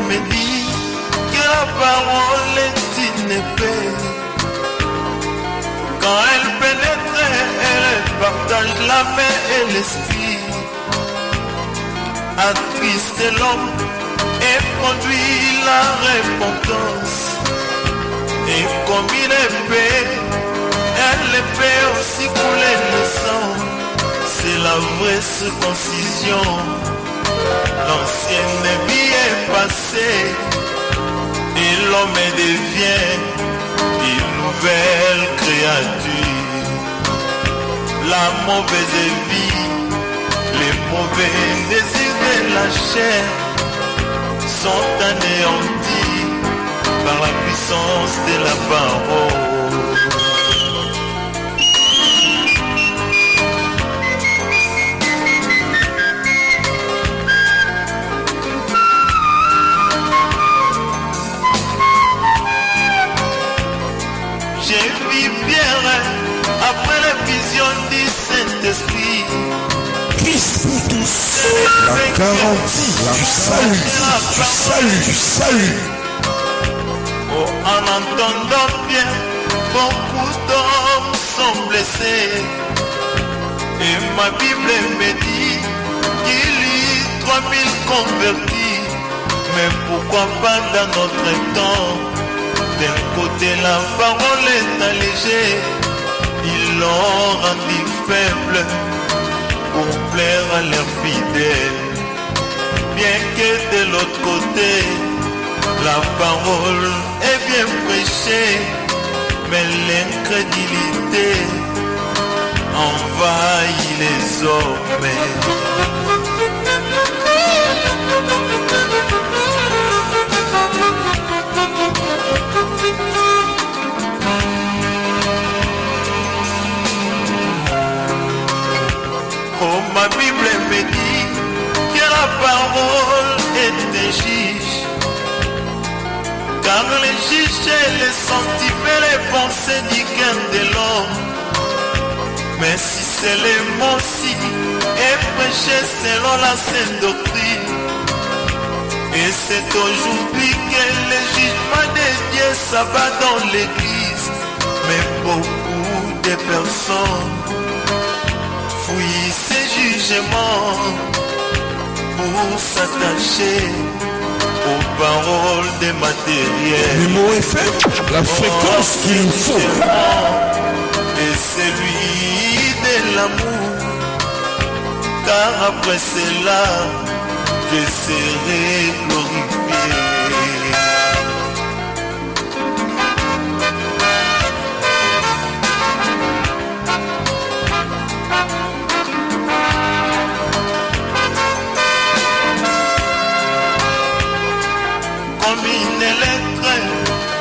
me dit que la parole est une épée. Quand elle pénètre, elle partage la main et l'esprit. Attriste l'homme et produit la repentance. Et comme une épée, elle fait aussi couler le sang. C'est la vraie circoncision. L'ancienne vie est passée et l'homme devient une nouvelle créature. La mauvaise vie, les mauvais désirs de la chair sont anéantis par la puissance de la parole. J'ai vu Pierre après la vision du Saint-Esprit. Christ pour tous, la garantie du salut, du salut, du salut. Oh, en entendant bien, beaucoup d'hommes sont blessés. Et ma Bible me dit qu'il y a 3000 convertis. Mais pourquoi pas dans notre temps? D'un côté la parole est allégée, ils l'ont rendu faible pour plaire à leurs fidèles. Bien que de l'autre côté, la parole est bien prêchée, mais l'incrédulité envahit les hommes. Oh, ma Bible me dit que la parole est un juge, car les juges les sentiments, les pensées du cœur de l'homme. Mais si c'est les mots aussi est prêché selon la sainte doctrine, et c'est aujourd'hui que le jugement de Dieu s'abat dans l'église. Mais beaucoup de personnes fouillent ces jugements pour s'attacher aux paroles des matériels. Le mot est fait, la fréquence qu'il nous faut. Et celui de l'amour, car après cela, je serai glorifié. Comme une lettre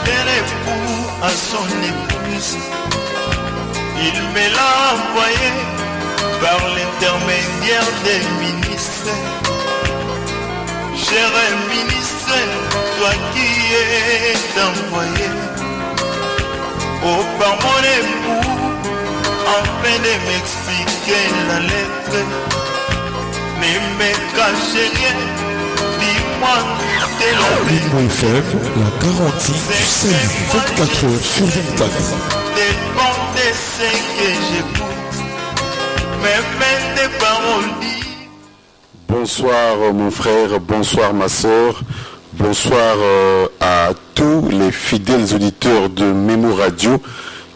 d'un époux à son épouse, il me l'a envoyé par l'intermédiaire des ministres. Cher ministre, toi qui es envoyé par mon époux, afin de m'expliquer la lettre, ne me cachez rien, dis-moi de la FM, la garantie du salut, 24 heures sur 24. Dépend de ce que j'écoute, même des paroles dites. Bonsoir mon frère, bonsoir ma soeur, bonsoir à tous les fidèles auditeurs de Mémo Radio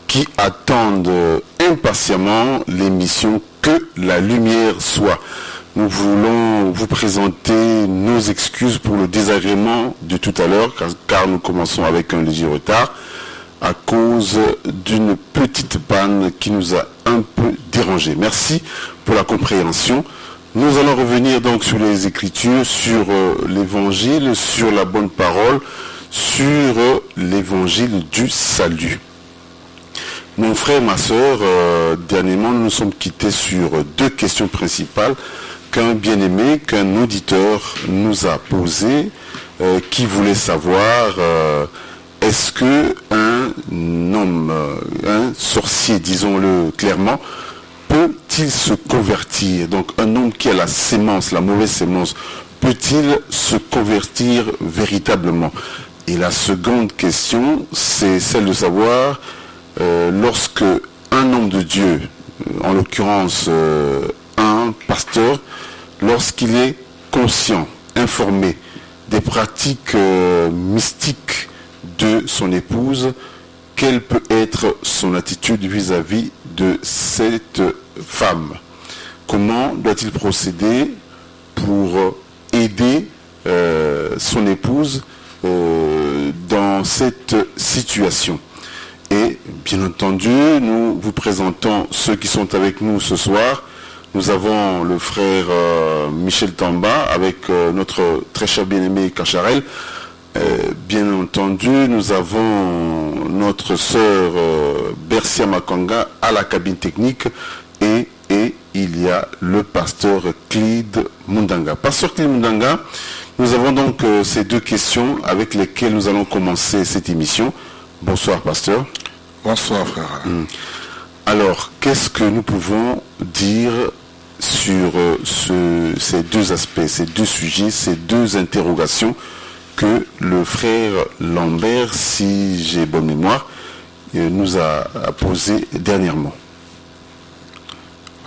qui attendent impatiemment l'émission Que la lumière soit. Nous voulons vous présenter nos excuses pour le désagrément de tout à l'heure, car nous commençons avec un léger retard à cause d'une petite panne qui nous a un peu dérangé. Merci pour la compréhension. Nous allons revenir donc sur les Écritures, sur l'Évangile, sur la bonne parole, sur l'Évangile du salut. Mon frère, ma soeur, dernièrement, nous nous sommes quittés sur deux questions principales qu'un bien-aimé, qu'un auditeur nous a posées, qui voulait savoir est-ce que un homme, un sorcier, disons-le clairement, peut-il se convertir? Donc un homme qui a la sémence, la mauvaise sémence, peut-il se convertir véritablement? Et la seconde question, c'est celle de savoir, lorsque un homme de Dieu, en l'occurrence un pasteur, lorsqu'il est conscient, informé des pratiques mystiques de son épouse, quelle peut être son attitude vis-à-vis de cette femme? Comment doit-il procéder pour aider son épouse dans cette situation? Et bien entendu, nous vous présentons ceux qui sont avec nous ce soir. Nous avons le frère Michel Tamba avec notre très cher bien-aimé Kacharel. Bien entendu, nous avons notre sœur Bercia Makanga à la cabine technique et il y a le pasteur Clide Mundanga. Pasteur Clide Mundanga, nous avons donc ces deux questions avec lesquelles nous allons commencer cette émission. Bonsoir pasteur. Bonsoir frère. Alors, qu'est-ce que nous pouvons dire sur ces deux aspects, ces deux sujets, ces deux interrogations que le frère Lambert, si j'ai bonne mémoire, nous a posées dernièrement?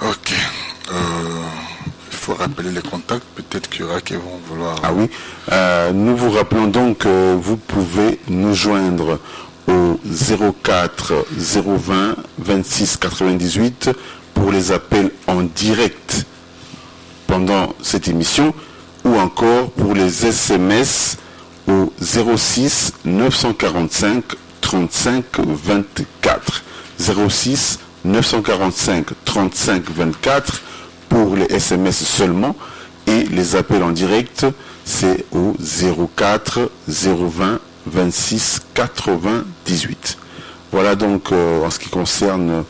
Ok. Il faut rappeler les contacts, peut-être qu'il y aura qui vont vouloir... Ah oui. Nous vous rappelons donc que vous pouvez nous joindre au 04 020 26 98 pour les appels en direct pendant cette émission ou encore pour les SMS au 06 945 35 24. 06 945 35 24 pour les SMS seulement et les appels en direct c'est au 04 020 26 98. Voilà donc en ce qui concerne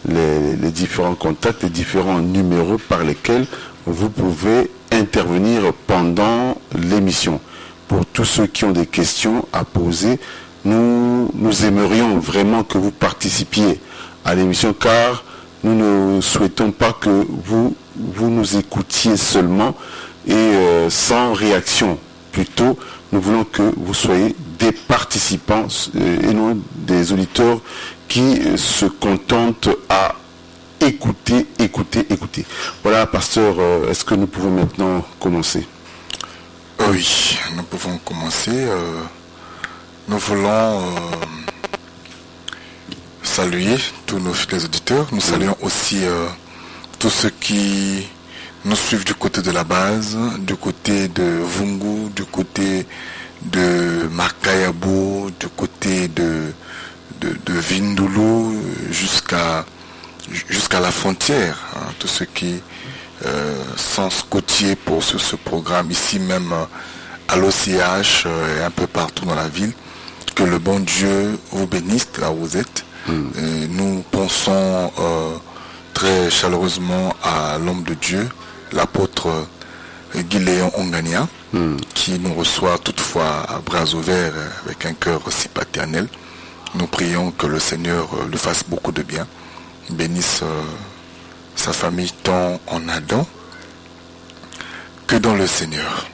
les différents contacts, les différents numéros par lesquels vous pouvez intervenir pendant l'émission. Pour tous ceux qui ont des questions à poser, nous aimerions vraiment que vous participiez à l'émission car nous ne souhaitons pas que vous nous écoutiez seulement et sans réaction. Plutôt, nous voulons que vous soyez des participants et non des auditeurs qui se contentent à écouter. Voilà, pasteur, est-ce que nous pouvons maintenant commencer? Oui, nous pouvons commencer. Nous voulons saluer tous nos fidèles auditeurs. Nous saluons aussi tous ceux qui nous suivent du côté de la base, du côté de Vungu, du côté de Makayabo, du côté de Vindulu, jusqu'à la frontière. Hein, tous ceux qui sont scottiers pour ce programme, ici même à l'OCH et un peu partout dans la ville. Que le bon Dieu vous bénisse là où vous êtes. Et nous pensons très chaleureusement à l'homme de Dieu, l'apôtre Guy-Léon Ongania, qui nous reçoit toutefois à bras ouverts avec un cœur aussi paternel. Nous prions que le Seigneur lui fasse beaucoup de bien, bénisse sa famille tant en Adam que dans le Seigneur.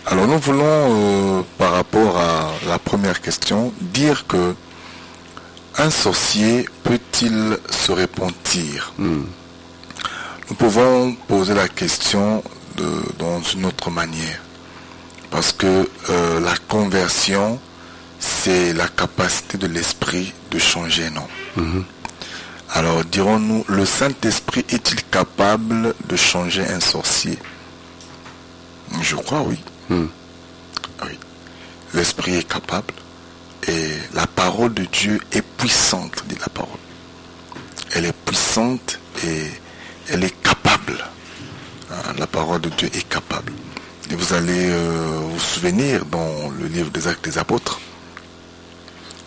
Alors nous voulons, par rapport à la première question, dire que un sorcier peut-il se repentir? Nous pouvons poser la question dans une autre manière. Parce que la conversion, c'est la capacité de l'esprit de changer un homme. Alors dirons-nous, le Saint-Esprit est-il capable de changer un sorcier? Je crois oui. Oui. L'Esprit est capable. Et la parole de Dieu est puissante, dit la parole. Elle est puissante et elle est capable. La parole de Dieu est capable. Et vous allez vous souvenir dans le livre des Actes des Apôtres,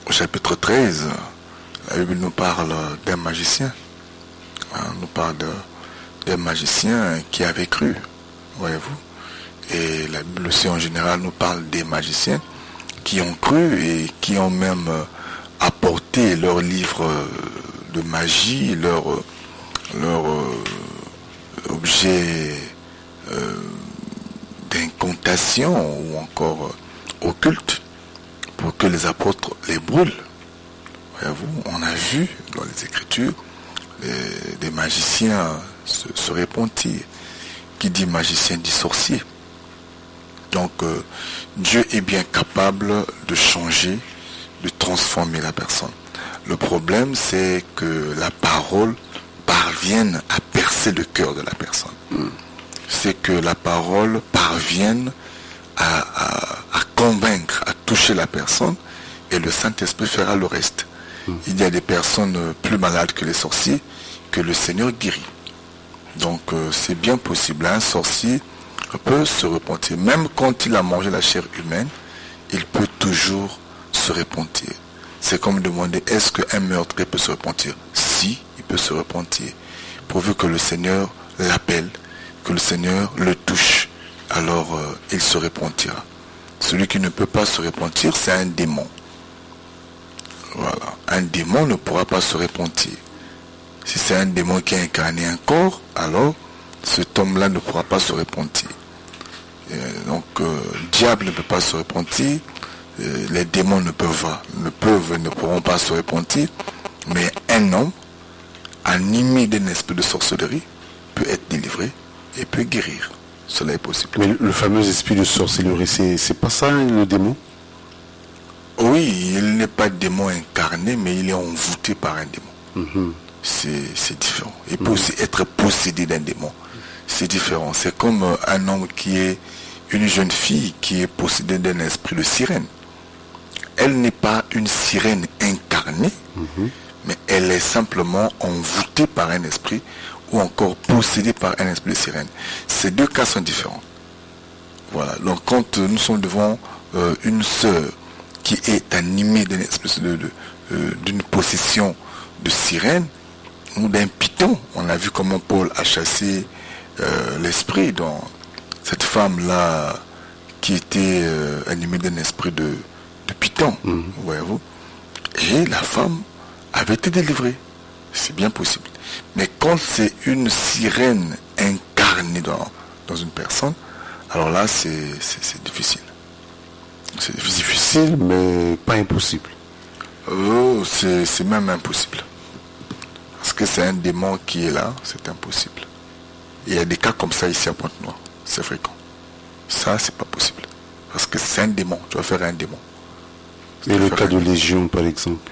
au chapitre 13, la Bible nous parle d'un magicien. Nous parle d'un magicien qui avait cru, voyez-vous. Et la Bible aussi en général nous parle des magiciens qui ont cru et qui ont même apporté leurs livres de magie, leurs objets d'incantation incantations ou encore occultes pour que les apôtres les brûlent. Voyez-vous, on a vu dans les Écritures des magiciens se repentir. Qui dit magicien dit sorcier. Donc Dieu est bien capable de changer, de transformer la personne. Le problème, c'est que la parole parvienne à percer le cœur de la personne. C'est que la parole parvienne à convaincre, à toucher la personne, et le Saint-Esprit fera le reste. Il y a des personnes plus malades que les sorciers que le Seigneur guérit. Donc c'est bien possible. Un sorcier peut se repentir. Même quand il a mangé la chair humaine, il peut toujours se repentir. C'est comme demander, est-ce qu'un meurtrier peut se repentir? Si, il peut se repentir. Pourvu que le Seigneur l'appelle, que le Seigneur le touche, alors il se repentira. Celui qui ne peut pas se repentir, c'est un démon. Voilà. Un démon ne pourra pas se repentir. Si c'est un démon qui a incarné un corps, alors cet homme-là ne pourra pas se repentir. Donc, diable ne peut pas se repentir, les démons ne pourront pas se repentir, mais un homme animé d'un esprit de sorcellerie peut être délivré et peut guérir. Cela est possible. Mais le fameux esprit de sorcellerie, c'est pas ça le démon? Oui, il n'est pas démon incarné, mais il est envoûté par un démon. C'est différent. Il peut aussi être possédé d'un démon. C'est différent. C'est comme un homme une jeune fille qui est possédée d'un esprit de sirène. Elle n'est pas une sirène incarnée, mais elle est simplement envoûtée par un esprit ou encore possédée par un esprit de sirène. Ces deux cas sont différents. Voilà. Donc quand nous sommes devant une sœur qui est animée d'une espèce d'une possession de sirène ou d'un python, on a vu comment Paul a chassé l'esprit dans cette femme-là qui était animée d'un esprit de python, voyez-vous. Et la femme avait été délivrée. C'est bien possible. Mais quand c'est une sirène incarnée dans une personne, alors là, c'est difficile. C'est difficile, mais pas impossible. C'est même impossible. Parce que c'est un démon qui est là, c'est impossible. Il y a des cas comme ça ici à Pointe-Noire. C'est fréquent. Ça, c'est pas possible. Parce que c'est un démon. Tu vas faire un démon. Et le cas de Légion, par exemple?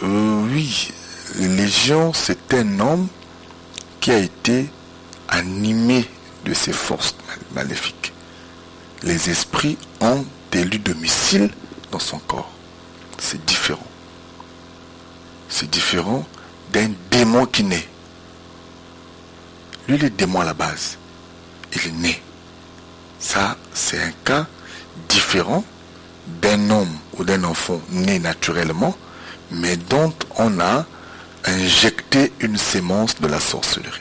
Oui. Légion, c'est un homme qui a été animé de ses forces maléfiques. Les esprits ont élu domicile dans son corps. C'est différent. C'est différent d'un démon qui naît. Lui, le démon à la base, il est né. Ça, c'est un cas différent d'un homme ou d'un enfant né naturellement, mais dont on a injecté une sémence de la sorcellerie.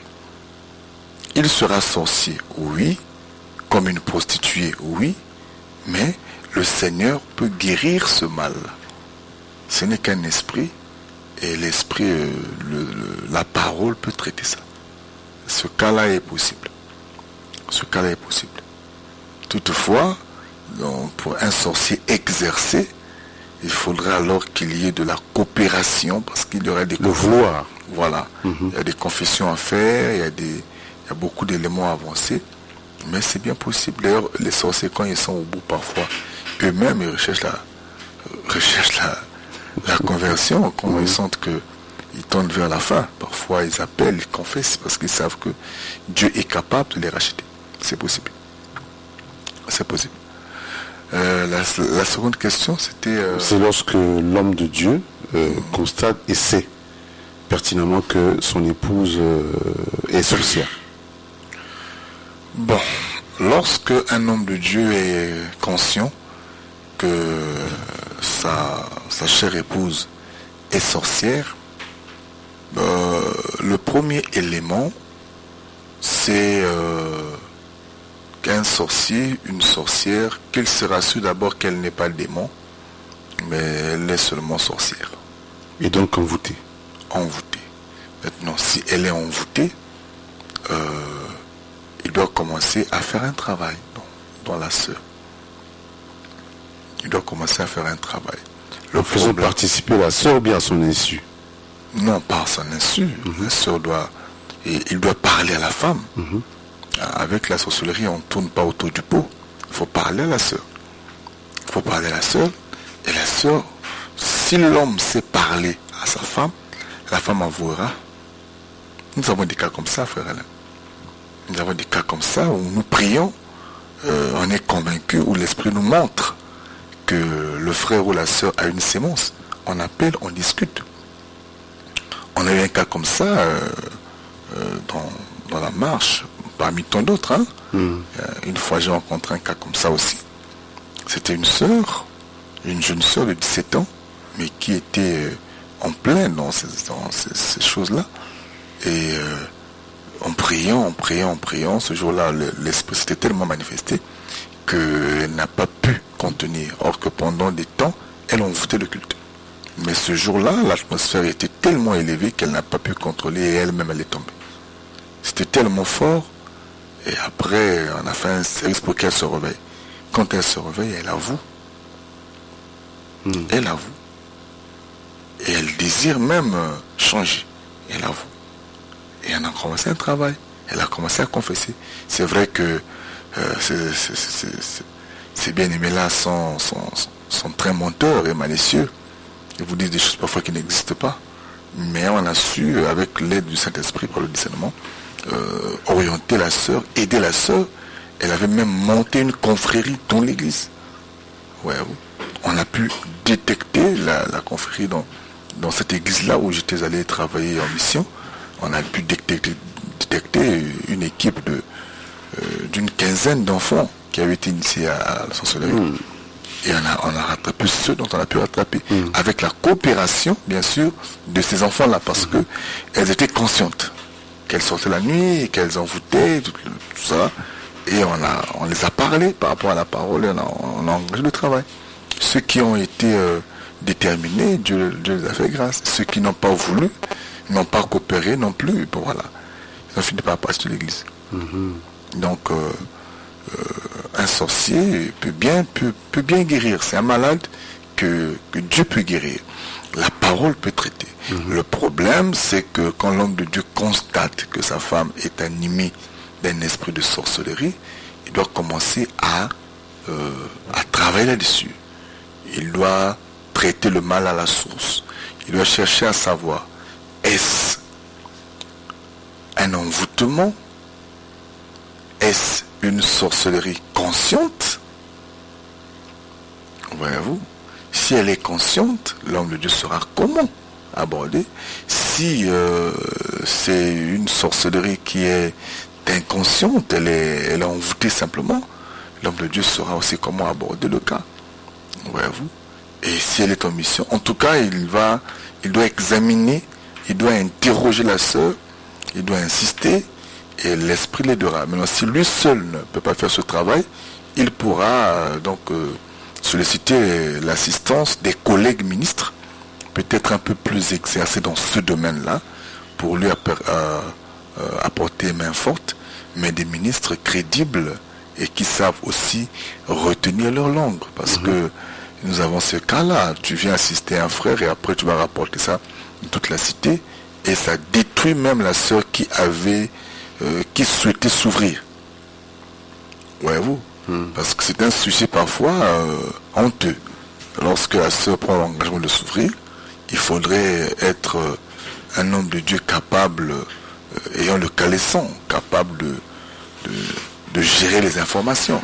Il sera sorcier, oui, comme une prostituée, oui, mais le Seigneur peut guérir ce mal. Ce n'est qu'un esprit, et l'esprit, la parole peut traiter ça. Ce cas-là est possible. Ce cas-là est possible. Toutefois, donc, pour un sorcier exercé, il faudrait alors qu'il y ait de la coopération, parce qu'il y aurait des... Le vouloir. Voilà. Il y a des confessions à faire, il y a beaucoup d'éléments à avancer, mais c'est bien possible. D'ailleurs, les sorciers, quand ils sont au bout parfois, eux-mêmes, ils recherchent la conversion, quand ils sentent qu'ils tendent vers la fin. Parfois, ils appellent, ils confessent, parce qu'ils savent que Dieu est capable de les racheter. C'est possible. C'est possible. La seconde question, c'était... C'est lorsque l'homme de Dieu constate et sait pertinemment que son épouse est sorcière. Bon, lorsque un homme de Dieu est conscient que sa chère épouse est sorcière, le premier élément, c'est qu'un sorcier, une sorcière, qu'il se rassure d'abord qu'elle n'est pas démon, mais elle est seulement sorcière. Et donc envoûtée. Envoûtée. Maintenant, si elle est envoûtée, il doit commencer à faire un travail. Donc, dans la sœur. Il doit commencer à faire un travail. Faisons participer la sœur ou bien à son insu? Non, pas à son insu. La sœur doit... Et il doit parler à la femme. Avec la sorcellerie, on ne tourne pas autour du pot. Il faut parler à la sœur. Il faut parler à la sœur. Et la sœur, si l'homme sait parler à sa femme, la femme avouera. Nous avons des cas comme ça, frère Alain. Nous avons des cas comme ça où nous prions, on est convaincu, où l'esprit nous montre que le frère ou la sœur a une sémence. On appelle, on discute. On a eu un cas comme ça dans la marche, parmi tant d'autres. Une fois, j'ai rencontré un cas comme ça aussi. C'était une sœur, une jeune sœur de 17 ans, mais qui était en plein dans ces choses-là. Et en priant, ce jour-là, l'esprit s'était tellement manifesté qu'elle n'a pas pu contenir. Or que pendant des temps, elle envoûtait le culte. Mais ce jour-là, l'atmosphère était tellement élevée qu'elle n'a pas pu contrôler et elle-même, elle est tombée. C'était tellement fort. Et après, on a fait un service pour qu'elle se réveille. Quand elle se réveille, elle avoue. Elle avoue. Et elle désire même changer. Elle avoue. Et on a commencé un travail. Elle a commencé à confesser. C'est vrai que ces bien-aimés-là sont très menteurs et malicieux. Ils vous disent des choses parfois qui n'existent pas. Mais on a su, avec l'aide du Saint-Esprit, par le discernement, orienter la sœur, aider la sœur. Elle avait même monté une confrérie dans l'église. Ouais, on a pu détecter la confrérie dans cette église-là où j'étais allé travailler en mission. On a pu détecter une équipe d'une quinzaine d'enfants qui avaient été initiés à la sorcellerie. Et on a rattrapé ceux dont on a pu rattraper. Avec la coopération, bien sûr, de ces enfants-là, parce que elles étaient conscientes qu'elles sortaient la nuit, qu'elles envoûtaient, tout ça. Et on les a parlé par rapport à la parole, et on a engagé le travail. Ceux qui ont été déterminés, Dieu les a fait grâce. Ceux qui n'ont pas voulu, n'ont pas coopéré non plus, bon, voilà. Ils ont fini par passer de l'église. Donc, un sorcier peut bien guérir. C'est un malade que Dieu peut guérir. La parole peut traiter. Le problème, c'est que quand l'homme de Dieu constate que sa femme est animée d'un esprit de sorcellerie, il doit commencer à travailler là-dessus. Il doit traiter le mal à la source. Il doit chercher à savoir, est-ce un envoûtement? Est-ce une sorcellerie consciente? Voyez-vous, si elle est consciente, l'homme de Dieu saura comment aborder. Si c'est une sorcellerie qui est inconsciente, elle est envoûtée simplement, l'homme de Dieu saura aussi comment aborder le cas. Voyez-vous. Et si elle est en mission, en tout cas, il doit examiner, il doit interroger la sœur, il doit insister, et l'esprit l'aidera. Maintenant, si lui seul ne peut pas faire ce travail, il pourra solliciter l'assistance des collègues ministres, peut-être un peu plus exercés dans ce domaine-là, pour lui apporter main forte, mais des ministres crédibles et qui savent aussi retenir leur langue. Parce que nous avons ce cas-là. Tu viens assister un frère et après tu vas rapporter ça dans toute la cité, et ça détruit même la sœur qui souhaitait s'ouvrir. Voyez-vous, parce que c'est un sujet parfois honteux. Lorsque la sœur prend l'engagement de s'ouvrir, il faudrait être un homme de Dieu capable, ayant le caleçon, capable de gérer les informations.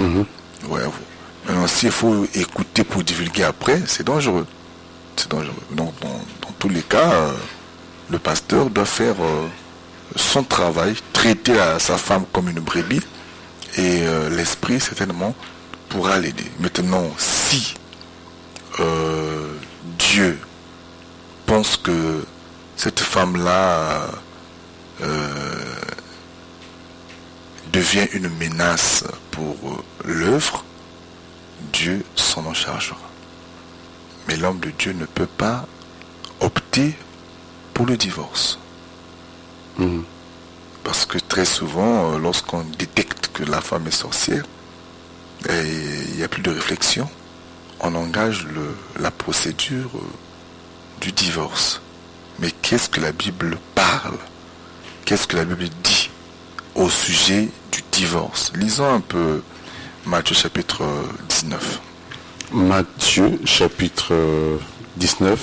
Voyez-vous. Maintenant, s'il faut écouter pour divulguer après, c'est dangereux. C'est dangereux. Donc, dans tous les cas, le pasteur doit faire son travail, traiter sa femme comme une brebis, et l'esprit certainement pourra l'aider. Maintenant, si Dieu pense que cette femme-là devient une menace pour l'œuvre, Dieu s'en en chargera. Mais l'homme de Dieu ne peut pas opter pour le divorce. Parce que très souvent, lorsqu'on détecte que la femme est sorcière, et il n'y a plus de réflexion, on engage la procédure du divorce. Mais qu'est-ce que la Bible parle? Qu'est-ce que la Bible dit au sujet du divorce? Lisons un peu Matthieu chapitre 19. Matthieu chapitre 19.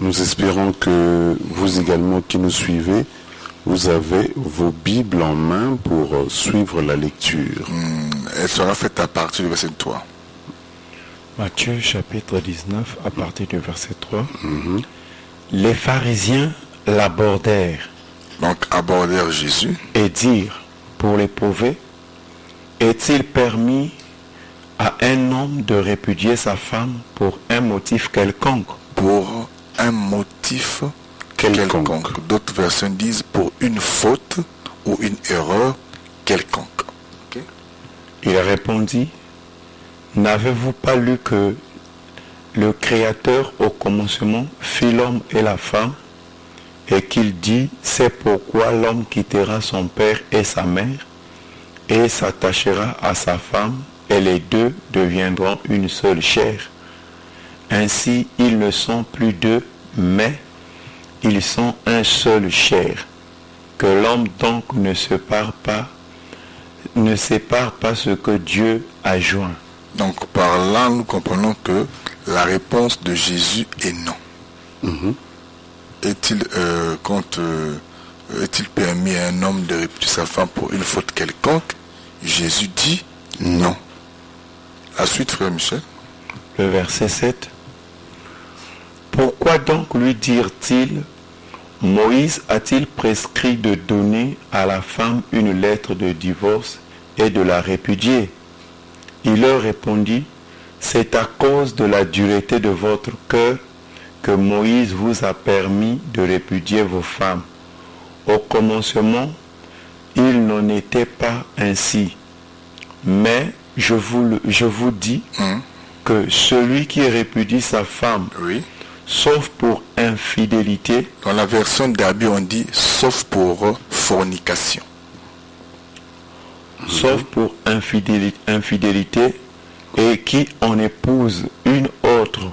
Nous espérons que vous également qui nous suivez, vous avez vos Bibles en main pour suivre la lecture. Elle sera faite à partir du verset 3. Matthieu chapitre 19 à partir du verset 3. Les pharisiens l'abordèrent. Donc abordèrent Jésus. Et dirent, pour l'éprouver, est-il permis à un homme de répudier sa femme pour un motif quelconque? Pour un motif quelconque. D'autres versions disent pour une faute ou une erreur quelconque. Okay? Il répondit, n'avez-vous pas lu que le Créateur au commencement fit l'homme et la femme, et qu'il dit, c'est pourquoi l'homme quittera son père et sa mère, et s'attachera à sa femme, et les deux deviendront une seule chair. Ainsi, ils ne sont plus deux, mais ils sont un seul chair. Que l'homme donc ne sépare pas ce que Dieu a joint. Donc par là, nous comprenons que la réponse de Jésus est non. Est-il permis à un homme de répudier sa femme pour une faute quelconque? Jésus dit non. La suite, frère Michel. Le verset 7. Pourquoi donc lui dirent-ils, Moïse a-t-il prescrit de donner à la femme une lettre de divorce et de la répudier? Il leur répondit, c'est à cause de la dureté de votre cœur que Moïse vous a permis de répudier vos femmes. Au commencement, il n'en était pas ainsi. Mais je vous dis que celui qui répudie sa femme, sauf pour infidélité. Dans la version d'Arbi, on dit sauf pour fornication. Sauf pour infidélité, et qui en épouse une autre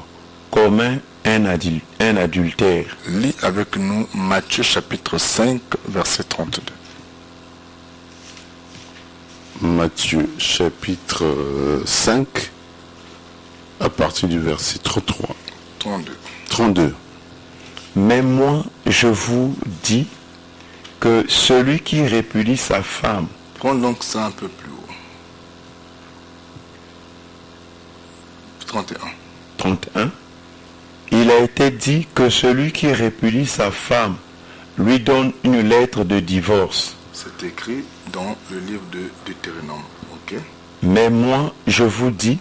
commet un adultère. Lis avec nous Matthieu chapitre 5, verset 32. Matthieu chapitre 5, à partir du verset 33. 32. Mais moi, je vous dis que celui qui répudie sa femme... Prends donc ça un peu plus haut. 31. Il a été dit que celui qui répudie sa femme lui donne une lettre de divorce. C'est écrit dans le livre de Deutéronome. Ok. Mais moi, je vous dis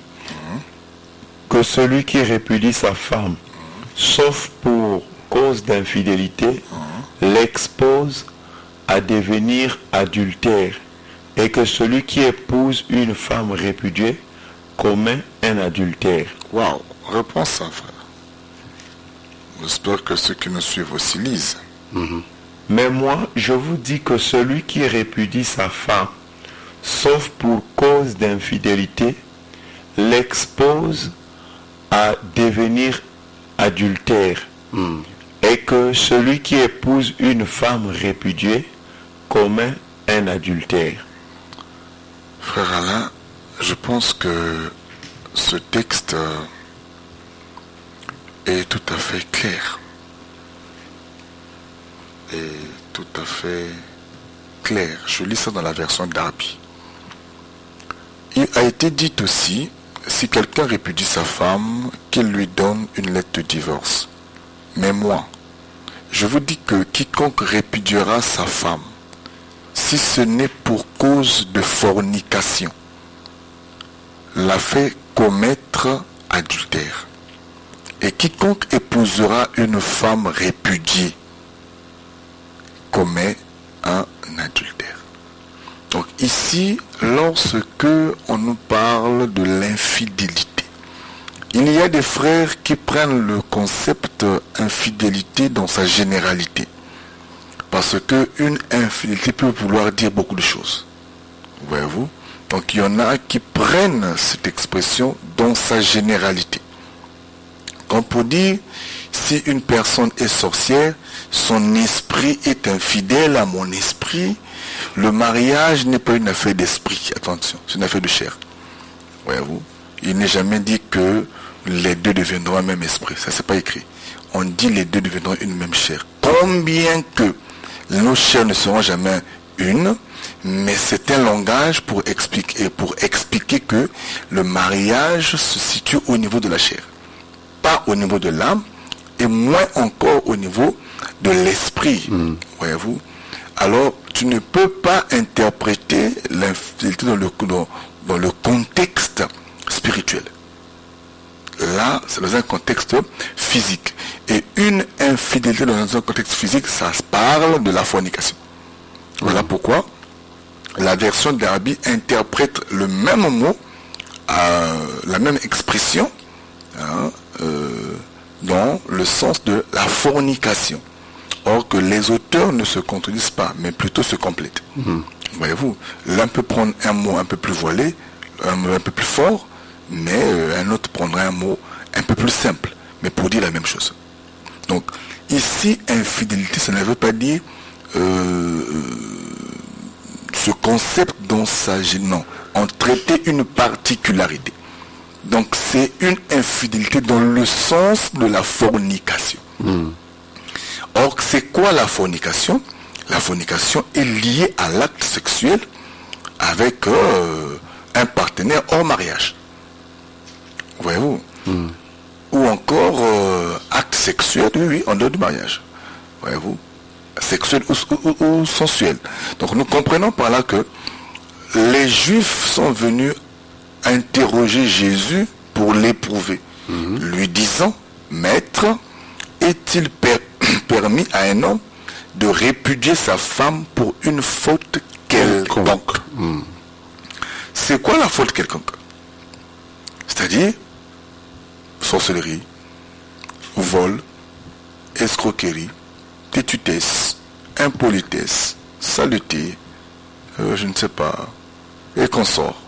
que celui qui répudie sa femme, sauf pour cause d'infidélité, l'expose à devenir adultère, et que celui qui épouse une femme répudiée commet un adultère. Waouh, réponds ça, frère. J'espère que ceux qui nous suivent aussi lisent. Mais moi, je vous dis que celui qui répudie sa femme, sauf pour cause d'infidélité, l'expose à devenir adultère, et que celui qui épouse une femme répudiée commet un adultère. Frère Alain, je pense que ce texte est tout à fait clair. Et tout à fait clair. Je lis ça dans la version d'Arbi. Il a été dit aussi, si quelqu'un répudie sa femme, qu'il lui donne une lettre de divorce. Mais moi, je vous dis que quiconque répudiera sa femme, si ce n'est pour cause de fornication, l'a fait commettre adultère. Et quiconque épousera une femme répudiée commet un adultère. Donc ici, lorsque on nous parle de l'infidélité, il y a des frères qui prennent le concept infidélité dans sa généralité. Parce qu'une infidélité peut vouloir dire beaucoup de choses. Voyez-vous? Donc il y en a qui prennent cette expression dans sa généralité. Comme pour dire, si une personne est sorcière, son esprit est infidèle à mon esprit. Le mariage n'est pas une affaire d'esprit, attention, c'est une affaire de chair. Voyez-vous? Il n'est jamais dit que les deux deviendront un même esprit. Ça, c'est pas écrit. On dit les deux deviendront une même chair. Combien que nos chairs ne seront jamais une, mais c'est un langage pour expliquer que le mariage se situe au niveau de la chair. Pas au niveau de l'âme, et moins encore au niveau de l'esprit. Voyez-vous? Alors, tu ne peux pas interpréter l'infidélité dans le contexte spirituel. Là, c'est dans un contexte physique. Et une infidélité dans un contexte physique, ça parle de la fornication. Voilà pourquoi la version d'Arabi interprète le même mot, la même expression, dans le sens de la fornication. Or que les auteurs ne se contredisent pas, mais plutôt se complètent. Voyez-vous, l'un peut prendre un mot un peu plus voilé, un mot un peu plus fort, mais un autre prendra un mot un peu plus simple, mais pour dire la même chose. Donc, ici, infidélité, ça ne veut pas dire ce concept dont s'agit, non. On traitait une particularité. Donc, c'est une infidélité dans le sens de la fornication. Or, c'est quoi la fornication? La fornication est liée à l'acte sexuel avec un partenaire hors mariage. Voyez-vous? Ou encore acte sexuel, oui, en dehors du mariage. Voyez-vous? Sexuel ou sensuel. Donc nous comprenons par là que les Juifs sont venus interroger Jésus pour l'éprouver, lui disant, Maître, est-il permis à un homme de répudier sa femme pour une faute quelconque? C'est quoi la faute quelconque? C'est-à-dire sorcellerie, vol, escroquerie, tétutesse, impolitesse, saleté, je ne sais pas, et consort.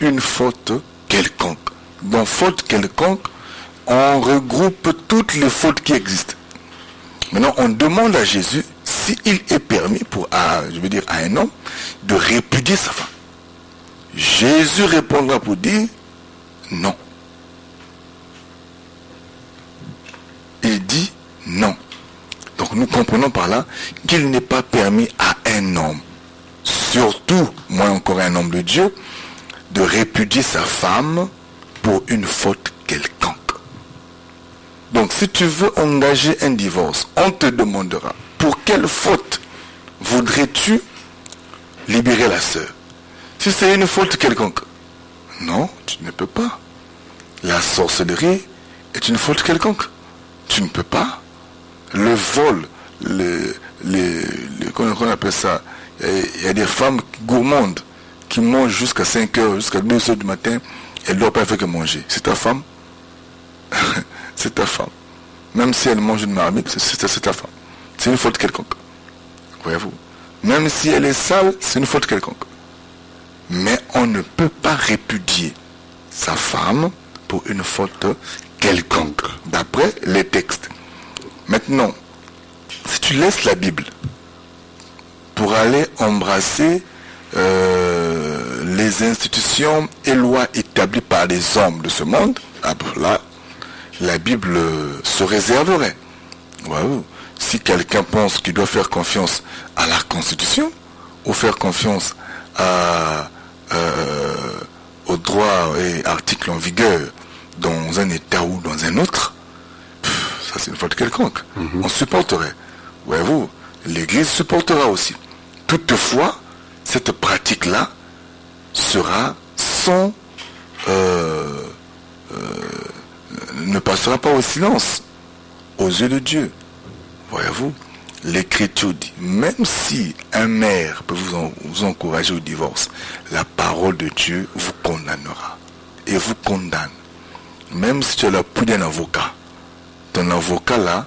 Une faute quelconque. Dans faute quelconque, on regroupe toutes les fautes qui existent. Maintenant, on demande à Jésus s'il est permis à un homme de répudier sa femme. Jésus répondra pour dire non. Il dit non. Donc nous comprenons par là qu'il n'est pas permis à un homme, surtout, moins encore un homme de Dieu, de répudier sa femme pour une faute quelconque. Donc si tu veux engager un divorce, on te demandera pour quelle faute voudrais-tu libérer la sœur? Si c'est une faute quelconque, non, tu ne peux pas. La sorcellerie est une faute quelconque. Tu ne peux pas. Le vol, comment on appelle ça? Il y a des femmes gourmandes qui mangent jusqu'à 5 heures, jusqu'à 2 heures du matin, elles ne doivent pas faire que manger. C'est ta femme? C'est ta femme. Même si elle mange une marmite, c'est ta femme. C'est une faute quelconque. Voyez-vous? Même si elle est sale, c'est une faute quelconque. Mais on ne peut pas répudier sa femme pour une faute quelconque, d'après les textes. Maintenant, si tu laisses la Bible pour aller embrasser les institutions et lois établies par les hommes de ce monde, là, la Bible se réserverait. Wow. Si quelqu'un pense qu'il doit faire confiance à la Constitution ou faire confiance aux droits et articles en vigueur dans un État ou dans un autre, ça c'est une faute quelconque. On supporterait. Voyez-vous, l'Église supportera aussi. Toutefois, cette pratique-là sera sans... ne passera pas au silence aux yeux de Dieu. Voyez-vous, l'Écriture dit, même si un maire peut vous encourager au divorce, la parole de Dieu vous condamnera et vous condamne. Même si tu as l'appui d'un avocat, ton avocat là,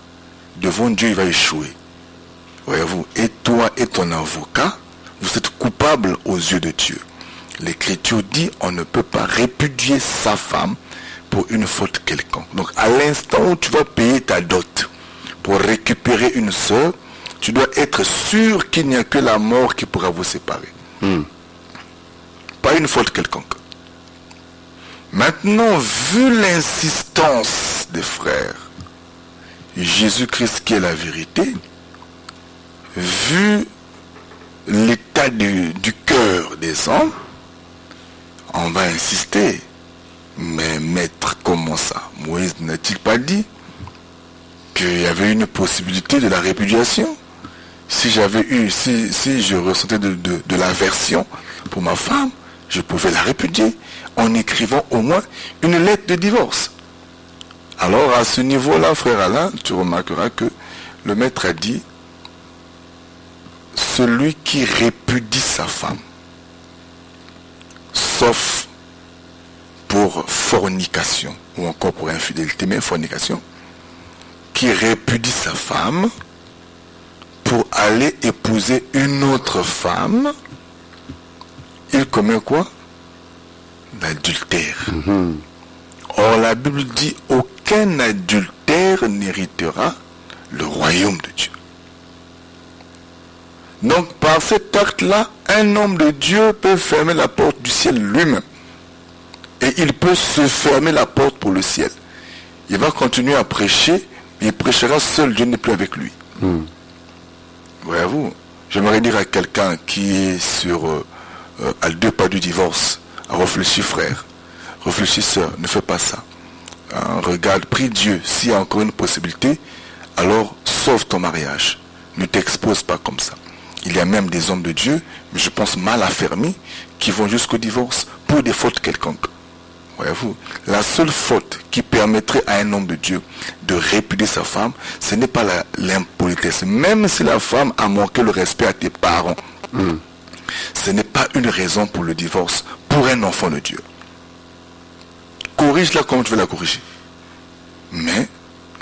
devant Dieu, il va échouer. Voyez-vous, et toi et ton avocat, vous êtes coupables aux yeux de Dieu. L'Écriture dit on ne peut pas répudier sa femme pour une faute quelconque. Donc à l'instant où tu vas payer ta dot pour récupérer une sœur, tu dois être sûr qu'il n'y a que la mort qui pourra vous séparer. Pas une faute quelconque. Maintenant, vu l'insistance des frères, Jésus-Christ qui est la vérité, vu l'état du cœur des hommes, on va insister. Mais maître, comment ça? Moïse n'a-t-il pas dit qu'il y avait une possibilité de la répudiation? Si je ressentais de l'aversion pour ma femme, je pouvais la répudier en écrivant au moins une lettre de divorce. Alors à ce niveau-là, frère Alain, tu remarqueras que le maître a dit celui qui répudie sa femme, sauf pour fornication ou encore pour infidélité, mais fornication, qui répudie sa femme pour aller épouser une autre femme, il commet quoi? L'adultère. Or la Bible dit aucun adultère n'héritera le royaume de Dieu. Donc par cet acte-là, un homme de Dieu peut fermer la porte du ciel lui-même. Et il peut se fermer la porte pour le ciel. Il va continuer à prêcher, mais il prêchera seul, Dieu n'est plus avec lui. Voyez-vous, j'aimerais dire à quelqu'un qui est à 2 pas du divorce, réfléchis frère, réfléchis sœur, ne fais pas ça. Regarde, prie Dieu, s'il y a encore une possibilité, alors sauve ton mariage. Ne t'expose pas comme ça. Il y a même des hommes de Dieu, mais je pense mal affermis, qui vont jusqu'au divorce pour des fautes quelconques. Voyez-vous, la seule faute qui permettrait à un homme de Dieu de répudier sa femme, ce n'est pas l'impolitesse. Même si la femme a manqué le respect à tes parents, ce n'est pas une raison pour le divorce, pour un enfant de Dieu. Corrige-la comme tu veux la corriger. Mais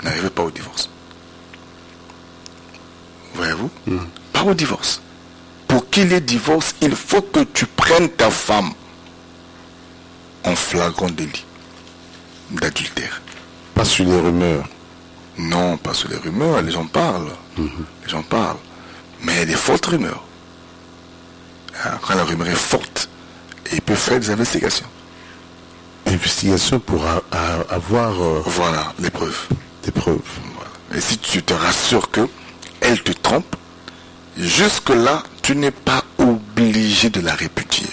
n'arrivez pas au divorce. Voyez-vous, pas au divorce. Pour qu'il y ait divorce, il faut que tu prennes ta femme en flagrant délit d'adultère. Pas sur les rumeurs. Non, pas sur les rumeurs, les gens parlent. Les gens parlent. Mais il y a des fortes rumeurs. Quand la rumeur est forte, il peut faire des investigations. Investigation pour avoir Voilà, les preuves. des preuves. Voilà. Et si tu te rassures que elle te trompe, jusque-là, tu n'es pas obligé de la répudier.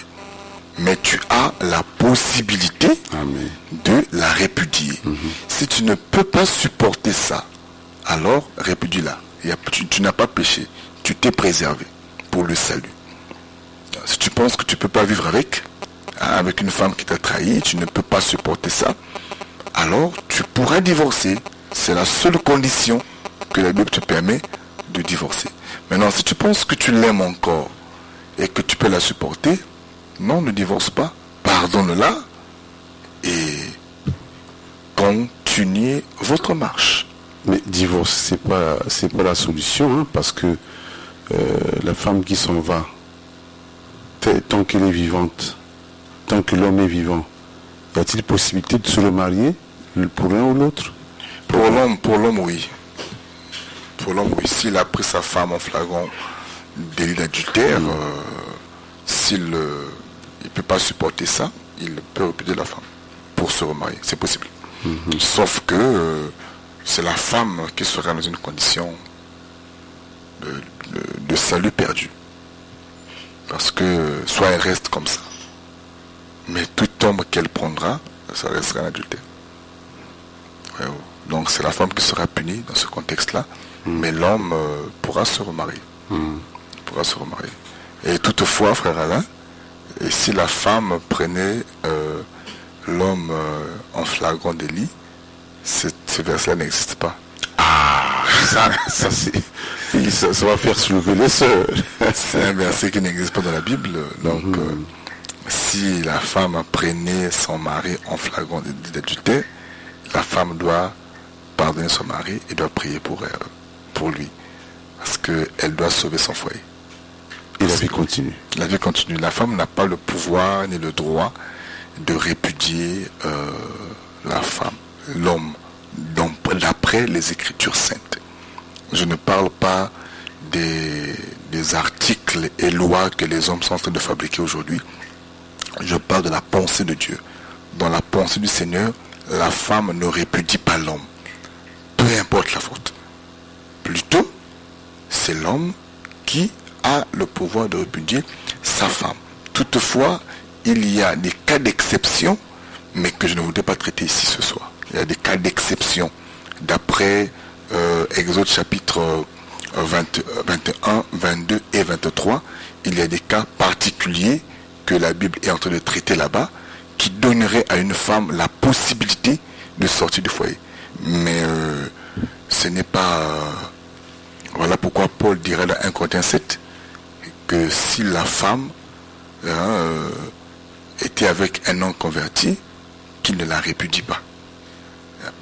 Mais tu as la possibilité de la répudier. Si tu ne peux pas supporter ça, alors répudie-la. Tu n'as pas péché. Tu t'es préservé pour le salut. Si tu penses que tu ne peux pas vivre avec une femme qui t'a trahi, tu ne peux pas supporter ça, alors tu pourras divorcer. C'est la seule condition que la Bible te permet de divorcer. Maintenant, si tu penses que tu l'aimes encore et que tu peux la supporter, non, ne divorce pas. Pardonne-la et continuez votre marche. Mais divorce, c'est pas la solution, hein, parce que la femme qui s'en va, tant qu'elle est vivante, tant que l'homme est vivant, y a-t-il possibilité de se remarier pour l'un ou l'autre? Pour l'homme, oui. Pour l'homme, oui. S'il a pris sa femme en flagrant délit d'adultère, s'il ne peut pas supporter ça, il peut répudier la femme pour se remarier. C'est possible. Sauf que c'est la femme qui sera dans une condition de salut perdu. Parce que soit elle reste comme ça, mais tout homme qu'elle prendra, ça restera un adultère. Ouais, ouais. Donc c'est la femme qui sera punie dans ce contexte-là, mais l'homme pourra se remarier. Pourra se remarier. Et toutefois, frère Alain, et si la femme prenait l'homme en flagrant délit, ce verset-là n'existe pas. Ah, ça va faire soulever les sœurs. C'est un verset qui n'existe pas dans la Bible. Donc, si la femme prenait son mari en flagrant délit d'adultère, la femme doit pardonner son mari et doit prier pour lui. Parce qu'elle doit sauver son foyer. Et la vie continue. La vie continue. La femme n'a pas le pouvoir ni le droit de répudier la femme, l'homme, d'après les Écritures saintes. Je ne parle pas des articles et lois que les hommes sont en train de fabriquer aujourd'hui. Je parle de la pensée de Dieu. Dans la pensée du Seigneur, la femme ne répudie pas l'homme. Peu importe la faute. Plutôt, c'est l'homme qui a le pouvoir de répudier sa femme. Toutefois, il y a des cas d'exception, mais que je ne voudrais pas traiter ici ce soir. Il y a des cas d'exception. D'après Exode chapitre 21, 22 et 23, il y a des cas particuliers que la Bible est en train de traiter là-bas, qui donneraient à une femme la possibilité de sortir du foyer. Mais ce n'est pas... voilà pourquoi Paul dirait dans 1 Corinthiens 7 que si la femme était avec un homme converti, qu'il ne la répudie pas.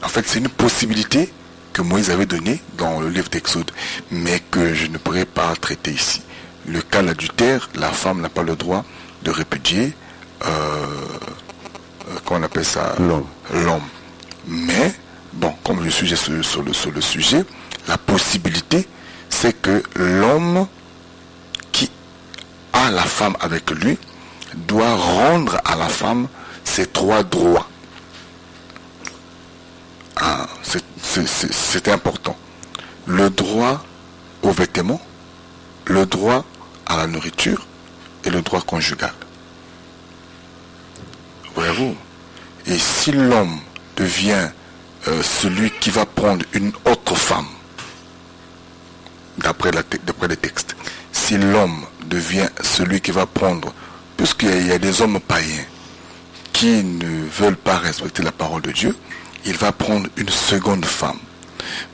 En fait, c'est une possibilité que Moïse avait donnée dans le livre d'Exode, mais que je ne pourrais pas traiter ici. Le cas d'adultère, la femme n'a pas le droit de répudier, comment on appelle ça, l'homme. Mais, bon, comme je suis sur le sujet, la possibilité, c'est que l'homme qui a la femme avec lui doit rendre à la femme ses 3 droits. Ah, c'est important. Le droit au vêtement, le droit à la nourriture et le droit conjugal. Voyez-vous? Et si l'homme devient celui qui va prendre une autre femme, d'après les textes, si l'homme devient celui qui va prendre, puisqu'il y a des hommes païens qui ne veulent pas respecter la parole de Dieu, il va prendre une seconde femme.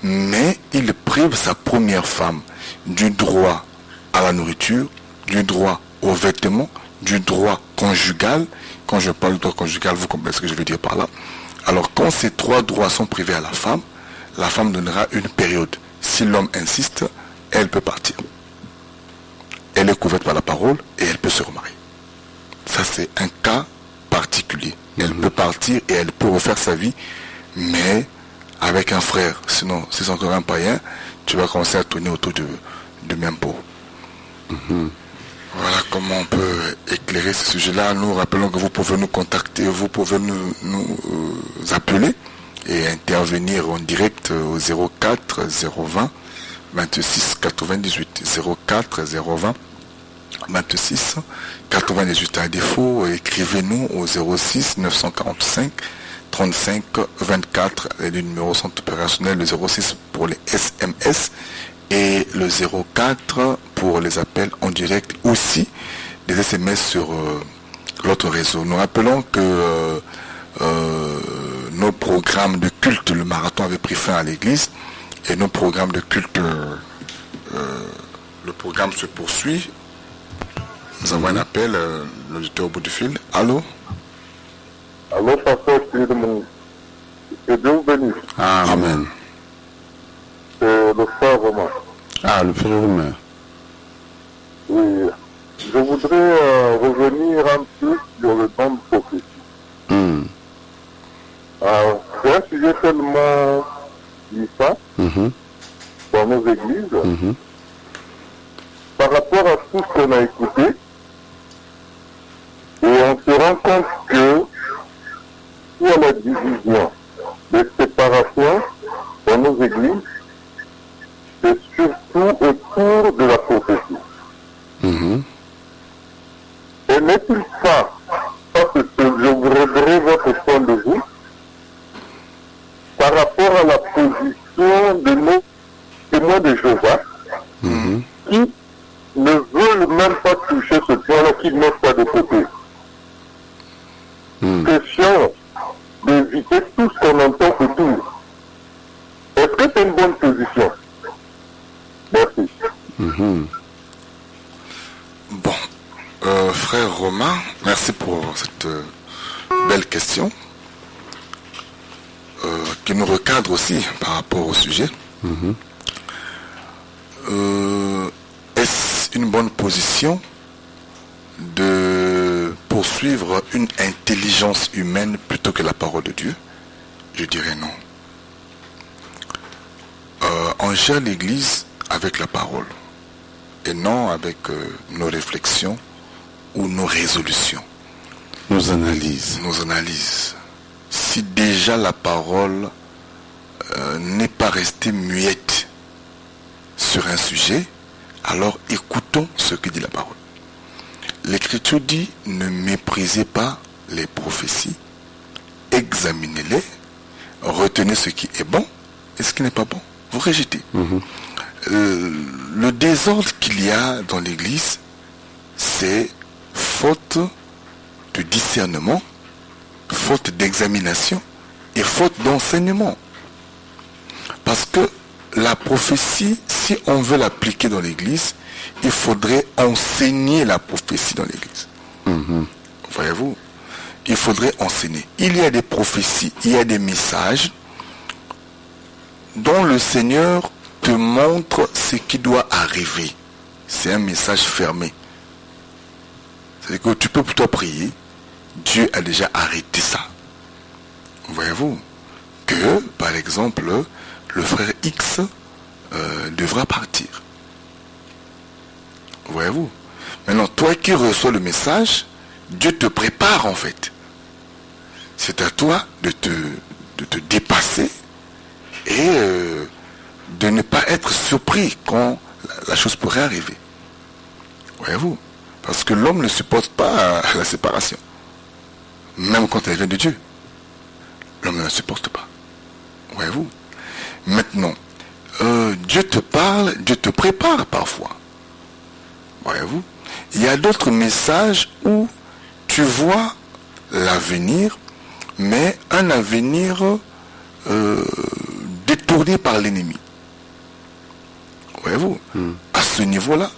Mais il prive sa première femme du droit à la nourriture, du droit aux vêtements, du droit conjugal. Quand je parle de droit conjugal, vous comprenez ce que je veux dire par là. Alors quand ces 3 droits sont privés à la femme donnera une période. Si l'homme insiste, elle peut partir. Elle est couverte par la parole et elle peut se remarier. Ça, c'est un cas particulier. Elle peut partir et elle peut refaire sa vie, mais avec un frère. Sinon, si c'est encore un païen, tu vas commencer à tourner autour du même pot. Voilà comment on peut éclairer ce sujet-là. Nous rappelons que vous pouvez nous contacter, vous pouvez nous appeler et intervenir en direct au 04 020 26 98 04 020 26 98. À défaut, écrivez-nous au 06 945 35 24. Les numéros sont opérationnels, le 06 pour les SMS et le 04 pour les appels en direct, aussi des SMS sur l'autre réseau. Nous rappelons que nos programmes de culte, le marathon avait pris fin à l'église et nos programmes de culte, le programme se poursuit. Nous avons un appel, l'auditeur au bout du fil. Allô? Allô, pasteur, que Dieu vous bénisse. Amen. C'est le frère Romain. Ah, le frère Romain. Oui, je voudrais revenir un peu sur le don de prophétie. C'est un sujet tellement glissant dans nos églises. Par rapport à tout ce qu'on a écouté, et on se rend compte que il y a la division, les séparations dans nos églises, c'est surtout autour de la prophétie. Et n'est-il pas, parce que je voudrais votre point de vue, par rapport à la position de nos témoins de Jéhovah, qui ne veulent même pas toucher ce point-là, qui ne mettent pas de côté. Question d'éviter tout ce qu'on entend autour. Est-ce que c'est une bonne position? Merci. Bon, frère Romain, merci pour cette belle question qui nous recadre aussi par rapport au sujet. est-ce une bonne position de poursuivre une intelligence humaine plutôt que la parole de Dieu? Je dirais non. On gère l'Église avec la parole et non avec nos réflexions ou nos résolutions. Nos analyses. Nos analyses. Si déjà la parole n'est pas restée muette sur un sujet, alors écoutons ce que dit la parole. L'Écriture dit, ne méprisez pas les prophéties, examinez-les, retenez ce qui est bon et ce qui n'est pas bon. Vous rejetez. Le désordre qu'il y a dans l'Église, c'est faute de discernement, faute d'examination et faute d'enseignement. Parce que la prophétie, si on veut l'appliquer dans l'Église, il faudrait enseigner la prophétie dans l'Église. Voyez-vous, il faudrait enseigner. Il y a des prophéties, il y a des messages dont le Seigneur te montre ce qui doit arriver. C'est un message fermé. C'est-à-dire que tu peux plutôt prier, Dieu a déjà arrêté ça. Voyez-vous, que par exemple, le frère X devra partir. Voyez-vous. Maintenant, toi qui reçois le message, Dieu te prépare en fait. C'est à toi de te dépasser et de ne pas être surpris quand la chose pourrait arriver. Voyez-vous. Parce que l'homme ne supporte pas la séparation. Même quand elle vient de Dieu. L'homme ne la supporte pas. Voyez-vous. Maintenant, Dieu te parle, Dieu te prépare parfois. Voyez-vous. Il y a d'autres messages où tu vois l'avenir, mais un avenir détourné par l'ennemi. Voyez-vous. À ce niveau-là,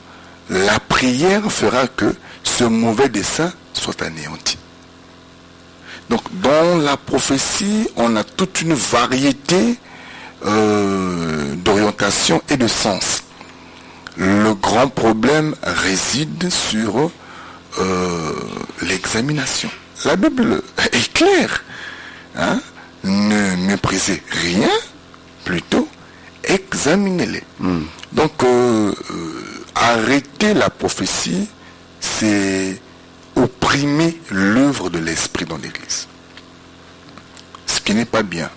la prière fera que ce mauvais dessein soit anéanti. Donc, dans la prophétie, on a toute une variété d'orientation et de sens. Le grand problème réside sur l'examination. La Bible est claire. Hein? Ne méprisez rien, plutôt examinez-les. Donc, arrêter la prophétie, c'est opprimer l'œuvre de l'Esprit dans l'Église. Ce qui n'est pas bien.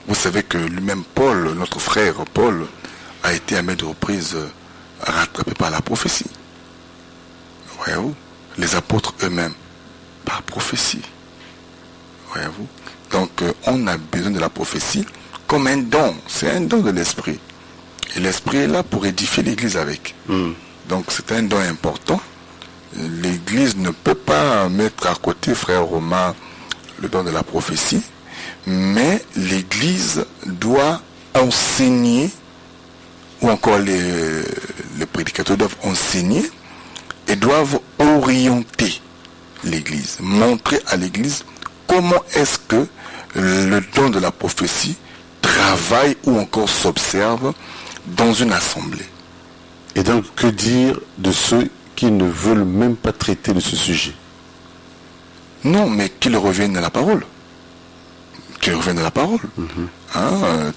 Vous savez que lui-même Paul, notre frère Paul, a été à maintes reprises rattrapé par la prophétie. Voyez-vous, les apôtres eux-mêmes, par prophétie. Voyez-vous. Donc on a besoin de la prophétie comme un don. C'est un don de l'Esprit. Et l'Esprit est là pour édifier l'Église avec. Donc c'est un don important. L'Église ne peut pas mettre à côté, frère Romain, le don de la prophétie, mais l'Église doit enseigner, ou encore les prédicateurs doivent enseigner et doivent orienter l'Église, montrer à l'Église comment est-ce que le don de la prophétie travaille ou encore s'observe dans une assemblée. Et donc, que dire de ceux qui ne veulent même pas traiter de ce sujet? Non, mais qu'ils reviennent à la parole. Qu'ils reviennent à la parole.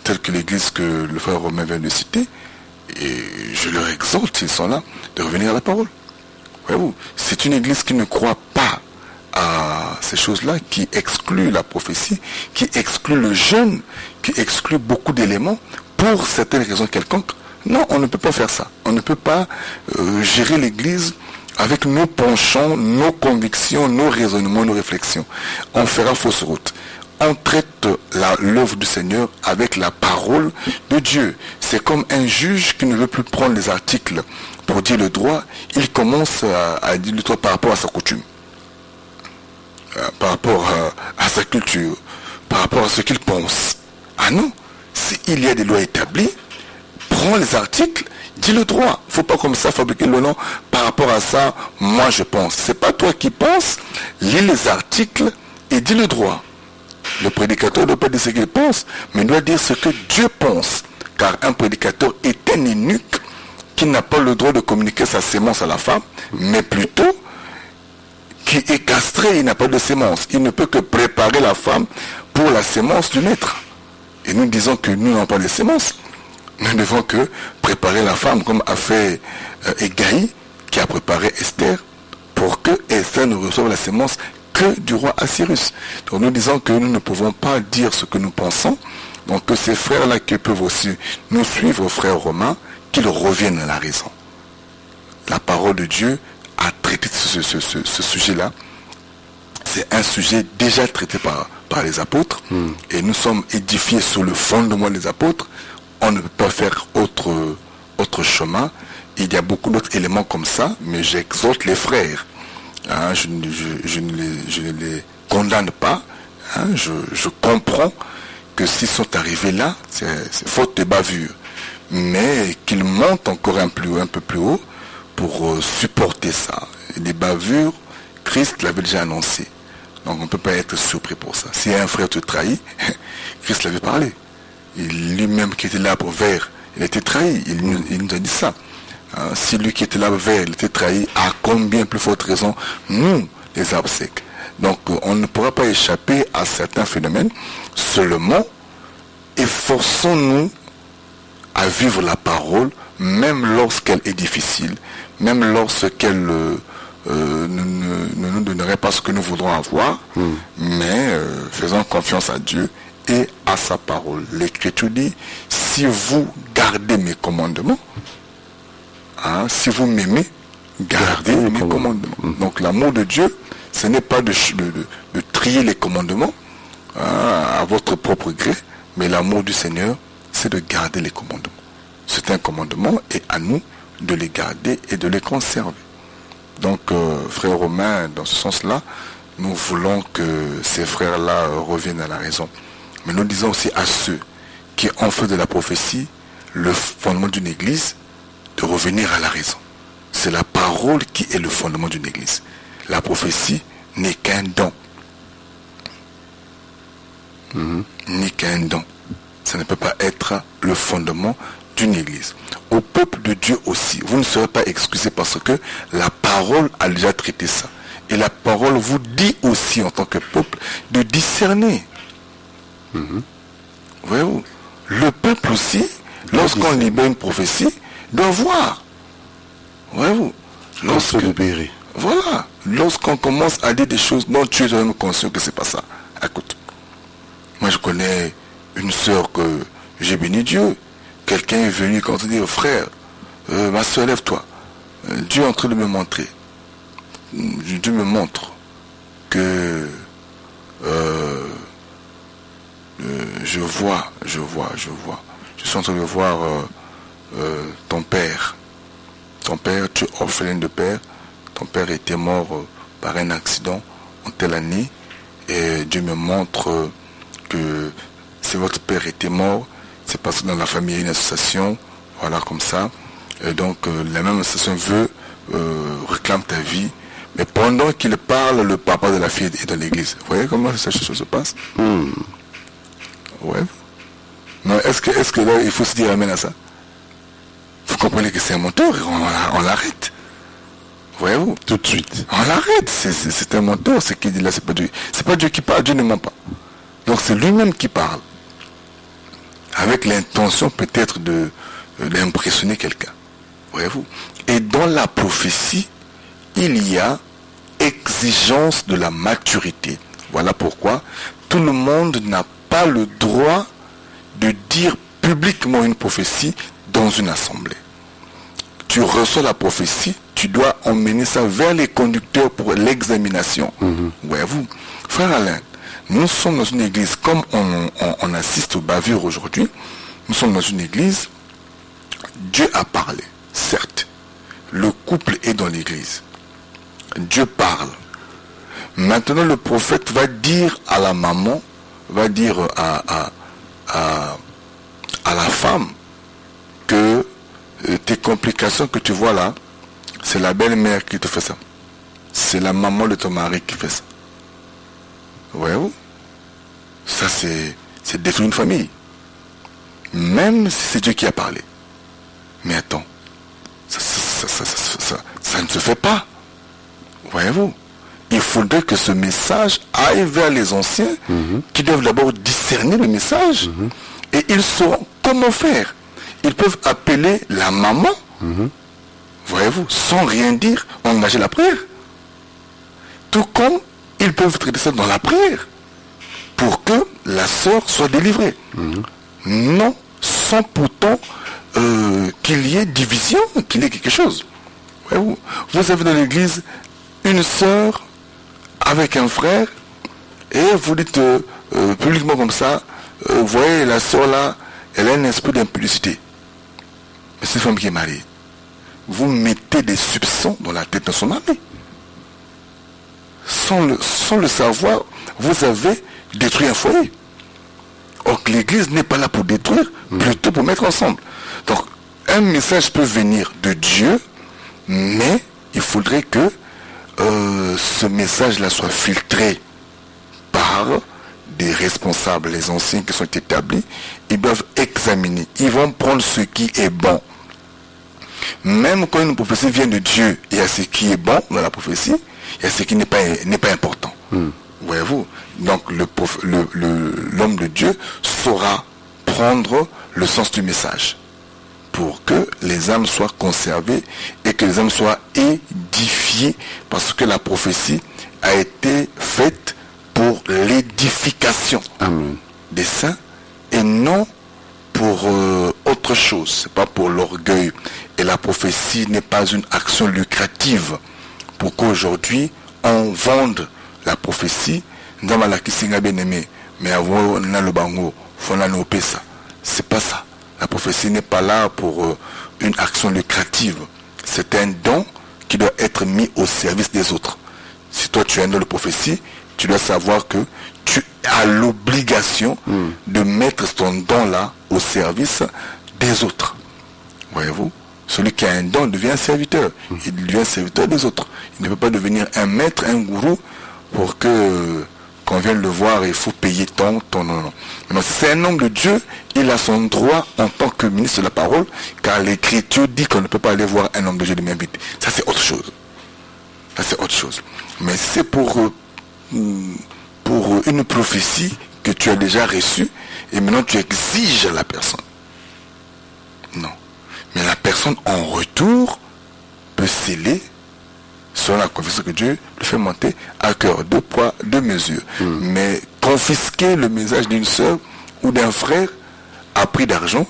Tel que l'église que le frère Romain vient de citer. Et je leur exhorte, s'ils sont là, de revenir à la parole. Voyez-vous, c'est une église qui ne croit pas à ces choses-là, qui exclut la prophétie, qui exclut le jeûne, qui exclut beaucoup d'éléments pour certaines raisons quelconques. Non, on ne peut pas faire ça. On ne peut pas gérer l'église avec nos penchants, nos convictions, nos raisonnements, nos réflexions. On fera fausse route. On traite l'œuvre du Seigneur avec la parole de Dieu. C'est comme un juge qui ne veut plus prendre les articles pour dire le droit. Il commence à dire le droit par rapport à sa coutume, par rapport à sa culture, par rapport à ce qu'il pense. Ah non, s'il y a des lois établies, prends les articles, dis le droit. Il ne faut pas comme ça fabriquer le nom par rapport à ça. Moi je pense. C'est pas toi qui penses. Lis les articles et dis le droit. Le prédicateur ne doit pas dire ce qu'il pense, mais doit dire ce que Dieu pense. car un prédicateur est un eunuque qui n'a pas le droit de communiquer sa sémence à la femme, mais plutôt qui est castré, il n'a pas de sémence. Il ne peut que préparer la femme pour la sémence du maître. Et nous disons que nous n'avons pas de sémence. Nous ne devons que préparer la femme comme a fait Égaï, qui a préparé Esther, pour que Esther ne reçoive la sémence que du roi Assyrus. Donc nous disons que nous ne pouvons pas dire ce que nous pensons, donc que ces frères-là qui peuvent aussi nous suivre, frères romains, qu'ils reviennent à la raison. La parole de Dieu a traité ce sujet-là. C'est un sujet déjà traité par les apôtres, et nous sommes édifiés sur le fondement des apôtres. On ne peut pas faire autre chemin. Il y a beaucoup d'autres éléments comme ça, mais j'exhorte les frères. Hein, je ne les condamne pas. Hein, je comprends que s'ils sont arrivés là, c'est faute de bavure. Mais qu'ils montent encore un peu plus haut pour supporter ça. Et les bavures, Christ l'avait déjà annoncé. Donc on ne peut pas être surpris pour ça. Si un frère te trahit, Christ l'avait parlé. Lui-même qui était là pour vers, il a été trahi. Il nous a dit ça. Si lui qui était là vers, il était trahi, à combien plus forte raison, nous, les arbres secs. Donc on ne pourra pas échapper à certains phénomènes. Seulement, efforçons-nous à vivre la parole, même lorsqu'elle est difficile, même lorsqu'elle ne nous donnerait pas ce que nous voudrons avoir, mais faisons confiance à Dieu et à sa parole. L'Écriture dit, si vous gardez mes commandements, si vous m'aimez, gardez mes commandements. Donc l'amour de Dieu, ce n'est pas de trier les commandements à votre propre gré, mais l'amour du Seigneur, c'est de garder les commandements. C'est un commandement et à nous de les garder et de les conserver. Donc, frères romains, dans ce sens-là, nous voulons que ces frères-là reviennent à la raison. Mais nous disons aussi à ceux qui ont fait de la prophétie le fondement d'une église, de revenir à la raison. C'est la parole qui est le fondement d'une église. La prophétie n'est qu'un don. N'est qu'un don. Ça ne peut pas être le fondement d'une église. Au peuple de Dieu aussi, vous ne serez pas excusés parce que la parole a déjà traité ça. Et la parole vous dit aussi en tant que peuple de discerner. Voyez-vous, le peuple aussi, lorsqu'on libère une prophétie, doit voir. Voyez-vous, voilà, lorsqu'on commence à dire des choses dont tu es même conscient que c'est pas ça. Écoute, moi je connais une sœur que j'ai béni Dieu. Quelqu'un est venu quand on dit au frère, ma soeur, lève-toi. Dieu est en train de me montrer. Dieu me montre que je vois. Je suis en train de voir ton père. Ton père, tu es orphelin de père. Ton père était mort par un accident en telle année. Et Dieu me montre que si votre père était mort, c'est parce que dans la famille il y a une association, voilà comme ça. Et donc la même association réclame ta vie. Mais pendant qu'il parle, le papa de la fille est dans l'église. Vous voyez comment cette chose se passe? Ouais. Non, est-ce que là, il faut se dire amen à ça? Vous comprenez que c'est un menteur et on l'arrête. Voyez-vous? Tout de suite. On l'arrête. C'est un menteur, ce qu'il dit là, c'est pas Dieu. C'est pas Dieu qui parle, Dieu ne ment pas. Donc c'est lui-même qui parle. Avec l'intention peut-être d'impressionner quelqu'un. Voyez-vous? Et dans la prophétie, il y a exigence de la maturité. Voilà pourquoi tout le monde n'a pas le droit de dire publiquement une prophétie dans une assemblée. Tu reçois la prophétie, tu dois emmener ça vers les conducteurs pour l'examination. Voyez-vous? Frère Alain, nous sommes dans une église, comme on assiste aux bavures aujourd'hui, nous sommes dans une église, Dieu a parlé, certes. Le couple est dans l'église. Dieu parle. Maintenant, le prophète va dire à la maman, va dire à la femme que tes complications que tu vois là, c'est la belle-mère qui te fait ça. C'est la maman de ton mari qui fait ça. Voyez-vous? Ça, c'est détruire une famille. même si c'est Dieu qui a parlé. Mais attends, ça ne se fait pas. Voyez-vous, il faudrait que ce message aille vers les anciens qui doivent d'abord discerner le message et ils sauront comment faire. Ils peuvent appeler la maman, voyez-vous, sans rien dire, engager la prière. Tout comme ils peuvent traiter ça dans la prière pour que la sœur soit délivrée. Non, sans pourtant qu'il y ait division, qu'il y ait quelque chose. Voyez-vous, vous avez dans l'église une sœur avec un frère et vous dites publiquement comme ça, vous voyez la sœur là, elle a un esprit d'impudicité. Mais c'est une femme qui est mariée. Vous mettez des soupçons dans la tête de son mari. Sans le savoir, vous avez détruit un foyer. Or que l'église n'est pas là pour détruire, plutôt pour mettre ensemble. Donc, un message peut venir de Dieu, mais il faudrait que ce message-là soit filtré par des responsables, les anciens qui sont établis. Ils doivent examiner, ils vont prendre ce qui est bon. Même quand une prophétie vient de Dieu, il y a ce qui est bon dans la prophétie, il y a ce qui n'est pas important. Voyez-vous, donc l'homme de Dieu saura prendre le sens du message pour que les âmes soient conservées et que les âmes soient édifiées, parce que la prophétie a été faite pour l'édification des saints et non pour autre chose. C'est pas pour l'orgueil. Et la prophétie n'est pas une action lucrative. Pour qu'aujourd'hui on vende la prophétie, mais avant le bango, c'est pas ça. La prophétie n'est pas là pour une action lucrative. C'est un don qui doit être mis au service des autres. Si toi tu es un don de prophétie, tu dois savoir que tu as l'obligation de mettre ton don là au service des autres. Voyez-vous, celui qui a un don devient un serviteur. Il devient un serviteur des autres. Il ne peut pas devenir un maître, un gourou pour que qu'on vienne le voir et il faut payer ton non. Mais si c'est un homme de Dieu, il a son droit en tant que ministre de la parole, car l'écriture dit qu'on ne peut pas aller voir un homme de Dieu de même vite. Ça c'est autre chose. Ça c'est autre chose. Mais c'est pour une prophétie que tu as déjà reçue et maintenant tu exiges à la personne. Non. Mais la personne en retour peut sceller selon la confiance que Dieu lui fait monter à cœur, 2 poids, 2 mesures. Mais confisquer le message d'une sœur ou d'un frère à prix d'argent,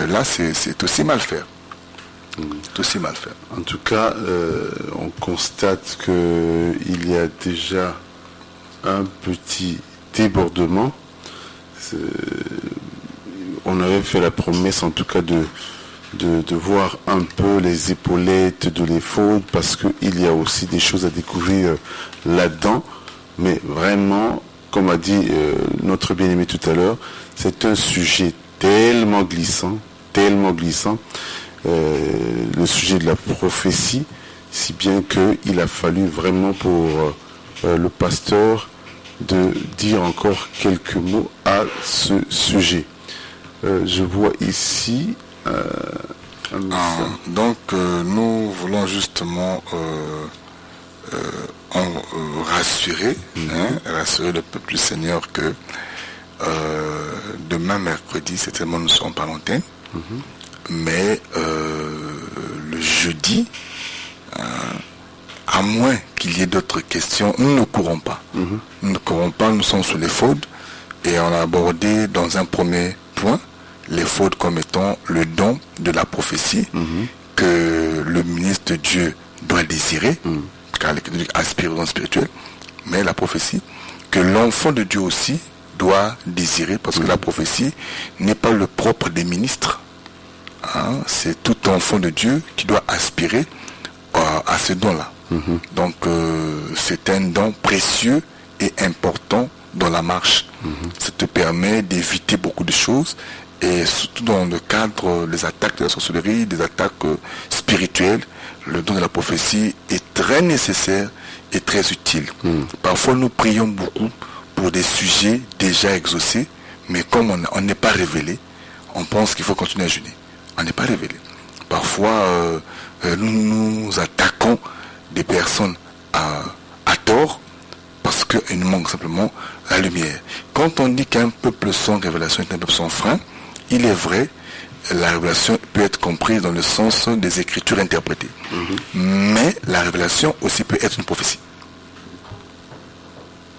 là c'est aussi mal faire. C'est aussi mal faire. En tout cas, on constate qu'il y a déjà un petit débordement. On avait fait la promesse en tout cas de voir un peu les épaulettes de l'EFOD, parce qu'il y a aussi des choses à découvrir là-dedans. Mais vraiment, comme a dit notre bien-aimé tout à l'heure, c'est un sujet tellement glissant, le sujet de la prophétie, si bien qu'il a fallu vraiment pour le pasteur de dire encore quelques mots à ce sujet. Je vois ici... donc nous voulons justement rassurer le peuple du Seigneur que demain mercredi certainement nous serons pas à l'antenne, mais le jeudi, à moins qu'il y ait d'autres questions, nous ne courons pas. Nous sommes sur les fautes et on a abordé dans un premier point les fautes comme étant le don de la prophétie que le ministre de Dieu doit désirer, car l'écriture aspire au don spirituel, mais la prophétie que l'enfant de Dieu aussi doit désirer, parce que la prophétie n'est pas le propre des ministres, c'est tout enfant de Dieu qui doit aspirer à ce don-là. Donc c'est un don précieux et important dans la marche. Ça te permet d'éviter beaucoup de choses, et surtout dans le cadre des attaques de la sorcellerie, des attaques spirituelles, le don de la prophétie est très nécessaire et très utile. Parfois nous prions beaucoup pour des sujets déjà exaucés, mais comme on n'est pas révélé, on pense qu'il faut continuer à jeûner. On n'est pas révélé. Parfois, nous attaquons des personnes à tort parce qu'il nous manque simplement la lumière. Quand on dit qu'un peuple sans révélation est un peuple sans frein, il est vrai, la révélation peut être comprise dans le sens des écritures interprétées. Mais la révélation aussi peut être une prophétie.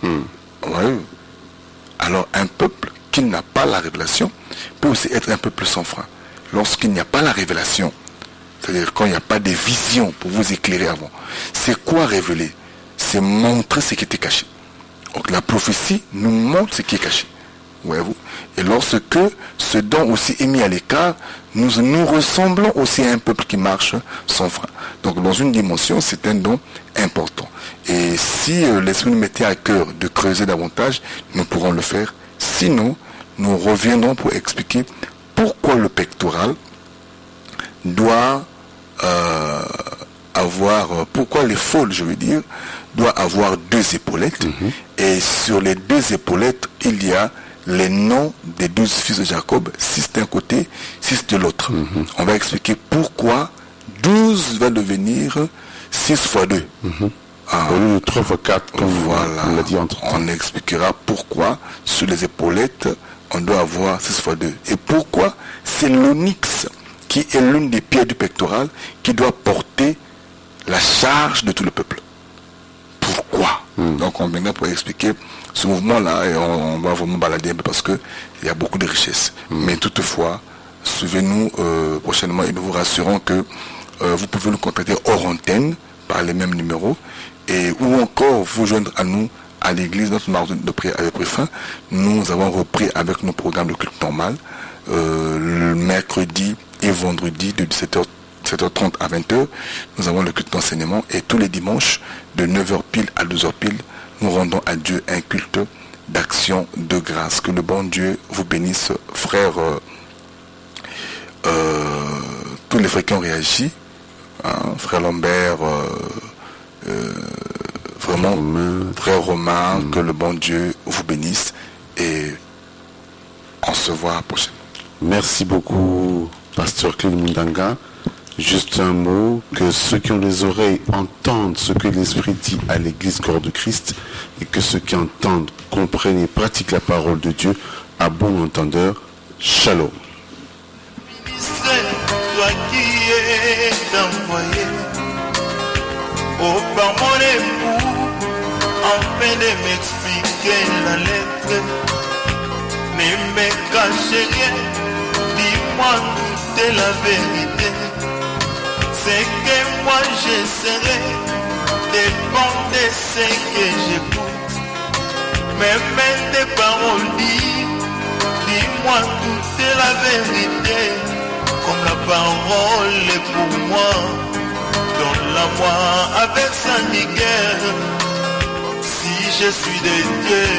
Ouais. Alors un peuple qui n'a pas la révélation peut aussi être un peuple sans frein. Lorsqu'il n'y a pas la révélation, c'est-à-dire quand il n'y a pas de vision pour vous éclairer avant. C'est quoi révéler? C'est montrer ce qui était caché. Donc la prophétie nous montre ce qui est caché. Voyez-vous? Et lorsque ce don aussi est mis à l'écart, nous ressemblons aussi à un peuple qui marche sans frein. Donc dans une dimension, c'est un don important. Et si l'Esprit nous mettait à cœur de creuser davantage, nous pourrons le faire. Sinon, nous reviendrons pour expliquer pourquoi le pectoral doit pourquoi les faules, je veux dire, doit avoir 2 épaulettes. Et sur les 2 épaulettes, il y a les noms des 12 fils de Jacob, 6 d'un côté, 6 de l'autre. On va expliquer pourquoi 12 va devenir 6 fois 2. Au lieu de 3 fois 4, comme voilà. on l'a dit entre temps. On expliquera pourquoi sur les épaulettes, on doit avoir 6 fois 2. Et pourquoi c'est l'onyx qui est l'une des pierres du pectoral qui doit porter la charge de tout le peuple. Pourquoi? Donc on viendra pour expliquer ce mouvement-là et on va vraiment balader un peu parce qu'il y a beaucoup de richesses. Mais toutefois, suivez-nous prochainement et nous vous rassurons que vous pouvez nous contacter hors antenne par les mêmes numéros et ou encore vous joindre à nous à l'église. Notre marche de prière avait pris fin. Nous avons repris avec nos programmes de culte normal le mercredi et vendredi de 17h30 à 20h. Nous avons le culte d'enseignement et tous les dimanches de 9h pile à 12h pile, nous rendons à Dieu un culte d'action de grâce. Que le bon Dieu vous bénisse, frères, tous les frères qui ont réagi, frère Lambert, vraiment, frère Romain, que le bon Dieu vous bénisse et on se voit prochainement. Merci beaucoup, pasteur Claude Mundanga. Juste un mot, que ceux qui ont les oreilles entendent ce que l'Esprit dit à l'Église corps de Christ et que ceux qui entendent comprennent et pratiquent la parole de Dieu à bon entendeur. Shalom. Ministre, toi qui es envoyé, oh par mon époux, en peine de m'expliquer la lettre, ne me cachez rien, dis-moi toute la vérité. C'est que moi j'essaierai dépend de ce que j'écoute. Même des paroles dis-moi toute la vérité. Comme la parole est pour moi, donne-la-moi avec sa guerre. Si je suis de Dieu,